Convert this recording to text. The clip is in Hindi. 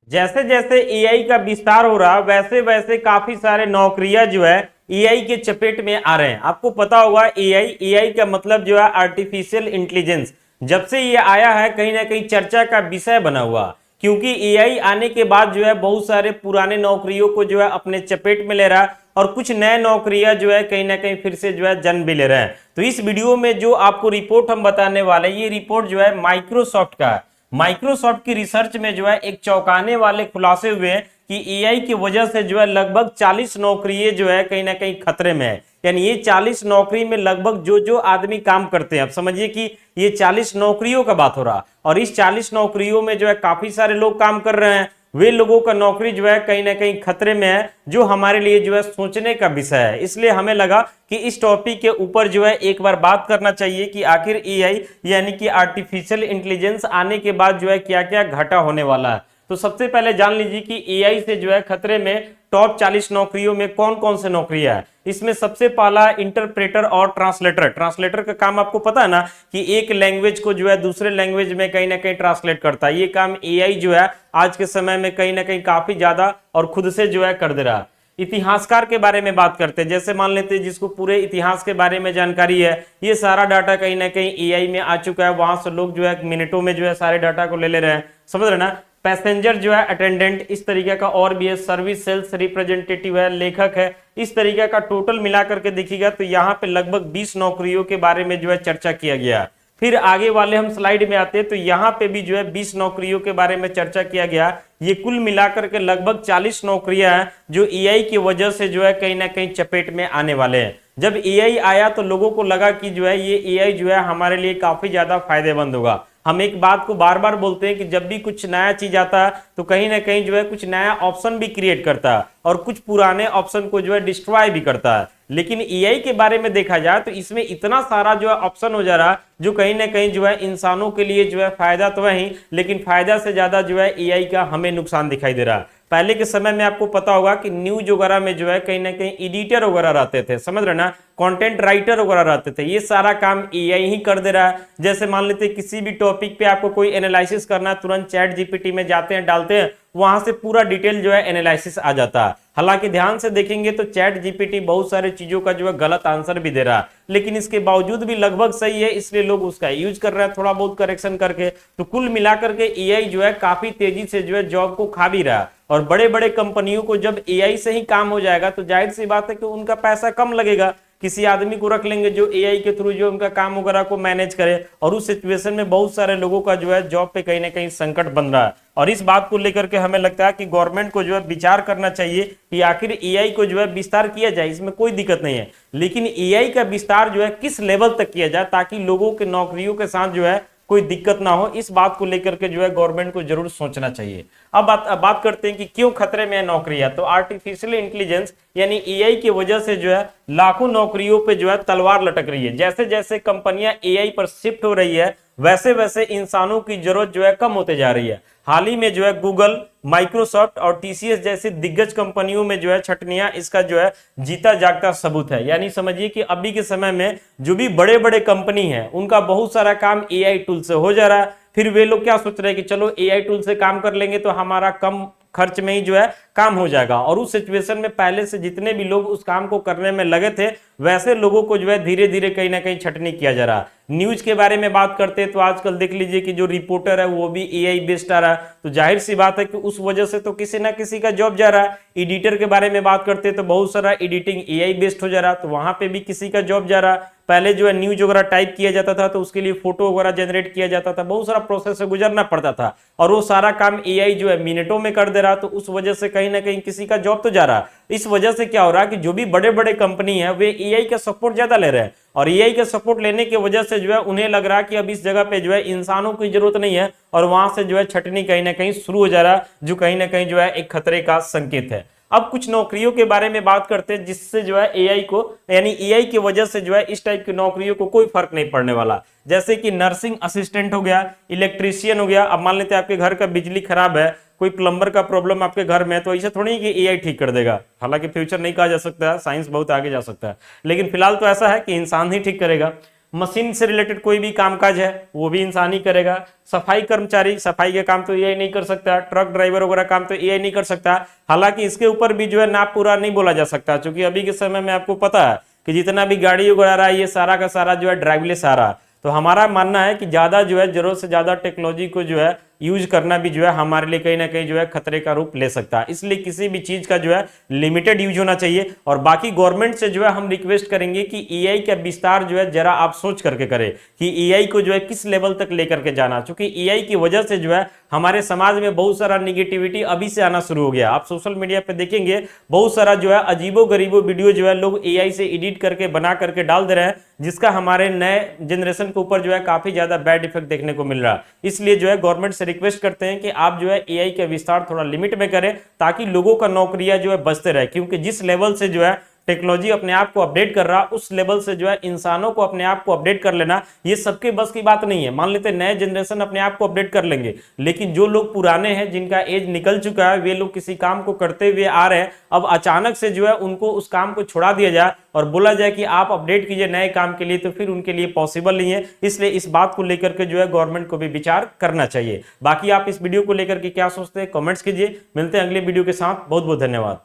जैसे जैसे एआई का विस्तार हो रहा वैसे वैसे काफी सारे नौकरियां जो है एआई के चपेट में आ रहे हैं। आपको पता होगा एआई एआई का मतलब जो है आर्टिफिशियल इंटेलिजेंस। जब से ये आया है कहीं ना कहीं चर्चा का विषय बना हुआ, क्योंकि एआई आने के बाद जो है बहुत सारे पुराने नौकरियों को जो है अपने चपेट में ले रहा है और कुछ नए नौकरियां जो है कहीं ना कहीं फिर से जो है जन्म भी ले रहे हैं। तो इस वीडियो में जो आपको रिपोर्ट हम बताने वाले ये रिपोर्ट जो है माइक्रोसॉफ्ट का है। माइक्रोसॉफ्ट की रिसर्च में जो है एक चौंकाने वाले खुलासे हुए हैं कि एआई की वजह से जो है लगभग 40 नौकरियां जो है कहीं ना कहीं खतरे में है। यानी ये 40 नौकरी में लगभग जो जो आदमी काम करते हैं, आप समझिए कि ये 40 नौकरियों का बात हो रहा, और इस 40 नौकरियों में जो है काफी सारे लोग काम कर रहे हैं। वे लोगों का नौकरी जो है कहीं ना कहीं खतरे में है, जो हमारे लिए जो है सोचने का विषय है। इसलिए हमें लगा कि इस टॉपिक के ऊपर जो है एक बार बात करना चाहिए कि आखिर एआई यानी कि आर्टिफिशियल इंटेलिजेंस आने के बाद जो है क्या क्या घटा होने वाला है। तो सबसे पहले जान लीजिए कि एआई से जो है खतरे में टॉप 40 नौकरियों में कौन कौन से नौकरियां है। इसमें सबसे पहला इंटरप्रेटर और ट्रांसलेटर। ट्रांसलेटर का काम आपको पता है ना कि एक लैंग्वेज को जो है दूसरे लैंग्वेज में कहीं ना कहीं ट्रांसलेट करता है। ये काम एआई जो है आज के समय में कहीं ना कहीं काफी ज्यादा और खुद से जो है कर दे रहा है। इतिहासकार के बारे में बात करते हैं, जैसे मान लेते हैं जिसको पूरे इतिहास के बारे में जानकारी है, ये सारा डाटा कहीं ना कहीं एआई में आ चुका है। वहां से लोग जो है मिनटों में जो है सारे डाटा को ले रहे हैं, समझ रहे ना। पैसेंजर जो है अटेंडेंट, इस तरीके का और भी है। सर्विस सेल्स रिप्रेजेंटेटिव है, लेखक है, इस तरीके का टोटल मिलाकर के देखिएगा तो यहाँ पे लगभग 20 नौकरियों के बारे में जो है चर्चा किया गया। फिर आगे वाले हम स्लाइड में आते हैं तो यहाँ पे भी जो है 20 नौकरियों के बारे में चर्चा किया गया। ये कुल मिलाकर के लगभग 40 नौकरियां हैं जो एआई की वजह से जो है कहीं ना कहीं चपेट में आने वाले हैं। जब एआई आया तो लोगों को लगा कि जो है ये एआई जो है हमारे लिए काफी ज्यादा फायदेमंद होगा। हम एक बात को बार बार बोलते हैं कि जब भी कुछ नया चीज आता है तो कहीं ना कहीं जो है कुछ नया ऑप्शन भी क्रिएट करता है और कुछ पुराने ऑप्शन को जो है डिस्ट्रॉय भी करता है। लेकिन एआई के बारे में देखा जाए तो इसमें इतना सारा जो है ऑप्शन हो जा रहा है जो कहीं ना कहीं जो है इंसानों के लिए जो है फायदा तो है ही, लेकिन फायदा से ज्यादा जो है एआई का हमें नुकसान दिखाई दे रहा है। पहले के समय में आपको पता होगा कि न्यूज वगैरह में जो है कहीं ना कहीं एडिटर वगैरह रहते थे, समझ रहे ना, कंटेंट राइटर वगैरह रहते थे। ये सारा काम एआई ही कर दे रहा है। जैसे मान लेते किसी भी टॉपिक पे आपको कोई एनालिसिस करना है, तुरंत चैट जीपीटी में जाते हैं, डालते हैं, वहां से पूरा डिटेल जो है एनालिसिस आ जाता है। हालांकि ध्यान से देखेंगे तो चैट जीपीटी बहुत सारे चीजों का जो है गलत आंसर भी दे रहा है, लेकिन इसके बावजूद भी लगभग सही है, इसलिए लोग उसका यूज कर रहे हैं थोड़ा बहुत करेक्शन करके। तो कुल मिलाकर के एआई जो है काफी तेजी से जो है जॉब को खा भी रहा है। और बड़े बड़े कंपनियों को जब एआई से ही काम हो जाएगा तो जाहिर सी बात है कि उनका पैसा कम लगेगा। किसी आदमी को रख लेंगे जो एआई के थ्रू जो उनका काम वगैरह को मैनेज करे, और उस सिचुएशन में बहुत सारे लोगों का जो है जॉब पे कहीं ना कहीं संकट बन रहा है। और इस बात को लेकर के हमें लगता है कि गवर्नमेंट को जो है विचार करना चाहिए कि आखिर एआई को जो है विस्तार किया जाए, इसमें कोई दिक्कत नहीं है, लेकिन एआई का विस्तार जो है किस लेवल तक किया जाए ताकि लोगों के नौकरियों के साथ जो है कोई दिक्कत ना हो। इस बात को लेकर के जो है गवर्नमेंट को जरूर सोचना चाहिए। अब बात करते हैं कि क्यों खतरे में है नौकरियां। तो आर्टिफिशियल इंटेलिजेंस यानी एआई की वजह से जो है लाखों नौकरियों पे जो है तलवार लटक रही है। जैसे जैसे कंपनियां एआई पर शिफ्ट हो रही है वैसे वैसे इंसानों की जरूरत जो है कम होते जा रही है। हाल ही में जो है गूगल, माइक्रोसॉफ्ट और टीसीएस जैसी दिग्गज कंपनियों में जो है छटनियां इसका जो है जीता जागता सबूत है। यानी समझिए कि अभी के समय में जो भी बड़े बड़े कंपनी है उनका बहुत सारा काम एआई टूल से हो जा रहा है। फिर वे लोग क्या सोच रहे हैं कि चलो एआई टूल से काम कर लेंगे तो हमारा कम खर्च में ही जो है काम हो जाएगा। और उस सिचुएशन में पहले से जितने भी लोग उस काम को करने में लगे थे वैसे लोगों को जो है धीरे धीरे कहीं ना कहीं छटनी किया जा रहा है। न्यूज के बारे में बात करते हैं तो आजकल देख लीजिए कि जो रिपोर्टर है वो भी एआई बेस्ड आ रहा है। तो जाहिर सी बात है कि उस वजह से तो किसी ना किसी का जॉब जा रहा है। एडिटर के बारे में बात करते हैं तो बहुत सारा एडिटिंग एआई बेस्ड हो जा रहा है, तो वहां पे भी किसी का जॉब जा रहा है। पहले जो है न्यूज वगैरह टाइप किया जाता था तो उसके लिए फोटो वगैरह जनरेट किया जाता था, बहुत सारा प्रोसेस से गुजरना पड़ता था, और वो सारा काम एआई जो है मिनटों में कर दे रहा। तो उस वजह से कहीं ना कहीं किसी का जॉब तो जा रहा। इस वजह से क्या हो रहा है कि जो भी बड़े बड़े कंपनी है वे एआई का सपोर्ट ज्यादा ले रहे हैं, और एआई का सपोर्ट लेने की वजह से जो है उन्हें लग रहा है कि अब इस जगह पे जो है इंसानों की जरूरत नहीं है, और वहां से जो है छटनी कहीं ना कहीं शुरू हो जा रहा है, जो कहीं ना कहीं जो है एक खतरे का संकेत है। अब कुछ नौकरियों के बारे में बात करते हैं जिससे जो है एआई को यानी एआई की वजह से जो है इस टाइप की नौकरियों को कोई फर्क नहीं पड़ने वाला। जैसे कि नर्सिंग असिस्टेंट हो गया, इलेक्ट्रीशियन हो गया। अब मान लेते हैं आपके घर का बिजली खराब है, कोई प्लम्बर का प्रॉब्लम आपके घर में है, तो ऐसा थोड़ी कि एआई ठीक कर देगा। हालांकि फ्यूचर नहीं कहा जा सकता है, साइंस बहुत आगे जा सकता है, लेकिन फिलहाल तो ऐसा है कि इंसान ही ठीक करेगा। मशीन से रिलेटेड कोई भी कामकाज है वो भी इंसान ही करेगा। सफाई कर्मचारी, सफाई का काम तो एआई नहीं कर सकता। ट्रक ड्राइवर वगैरह काम तो एआई नहीं कर सकता। हालांकि इसके ऊपर भी जो है ना पूरा नहीं बोला जा सकता, क्योंकि अभी के समय में आपको पता है कि जितना भी गाड़ी वगैरह ये सारा का सारा जो है ड्राइवलेस आ रहा है। तो हमारा मानना है कि ज्यादा जो है जरूरत से ज्यादा टेक्नोलॉजी को जो है यूज करना भी जो है हमारे लिए कहीं ना कहीं जो है खतरे का रूप ले सकता है। इसलिए किसी भी चीज का जो है लिमिटेड यूज होना चाहिए। और बाकी गवर्नमेंट से जो है हम रिक्वेस्ट करेंगे कि एआई का विस्तार जो है जरा आप सोच करके करें कि एआई को जो है किस लेवल तक लेकर के जाना, क्योंकि एआई की वजह से जो है हमारे समाज में बहुत सारा निगेटिविटी अभी से आना शुरू हो गया। आप सोशल मीडिया पे देखेंगे बहुत सारा जो है अजीबो गरीबो वीडियो जो है लोग एआई से एडिट करके बना करके डाल दे रहे हैं, जिसका हमारे नए जनरेशन के ऊपर जो है काफी ज्यादा बैड इफेक्ट देखने को मिल रहा है। इसलिए जो है गवर्नमेंट से रिक्वेस्ट करते हैं कि आप जो है एआई का विस्तार थोड़ा लिमिट में करें, ताकि लोगों का नौकरियां जो है बचते रहे। क्योंकि जिस लेवल से जो है टेक्नोलॉजी अपने आप को अपडेट कर रहा, उस लेवल से जो है इंसानों को अपने आप को अपडेट कर लेना ये सबके बस की बात नहीं है। मान लेते नए जनरेशन अपने आप को अपडेट कर लेंगे, लेकिन जो लोग पुराने हैं, जिनका एज निकल चुका है, वे लोग किसी काम को करते हुए आ रहे हैं, अब अचानक से जो है उनको उस काम को छोड़ा दिया जाए और बोला जाए कि आप अपडेट कीजिए नए काम के लिए, तो फिर उनके लिए पॉसिबल नहीं है। इसलिए इस बात को लेकर के जो है गवर्नमेंट को भी विचार करना चाहिए। बाकी आप इस वीडियो को लेकर के क्या सोचते हैं कमेंट्स कीजिए। मिलते हैं अगले वीडियो के साथ। बहुत बहुत धन्यवाद।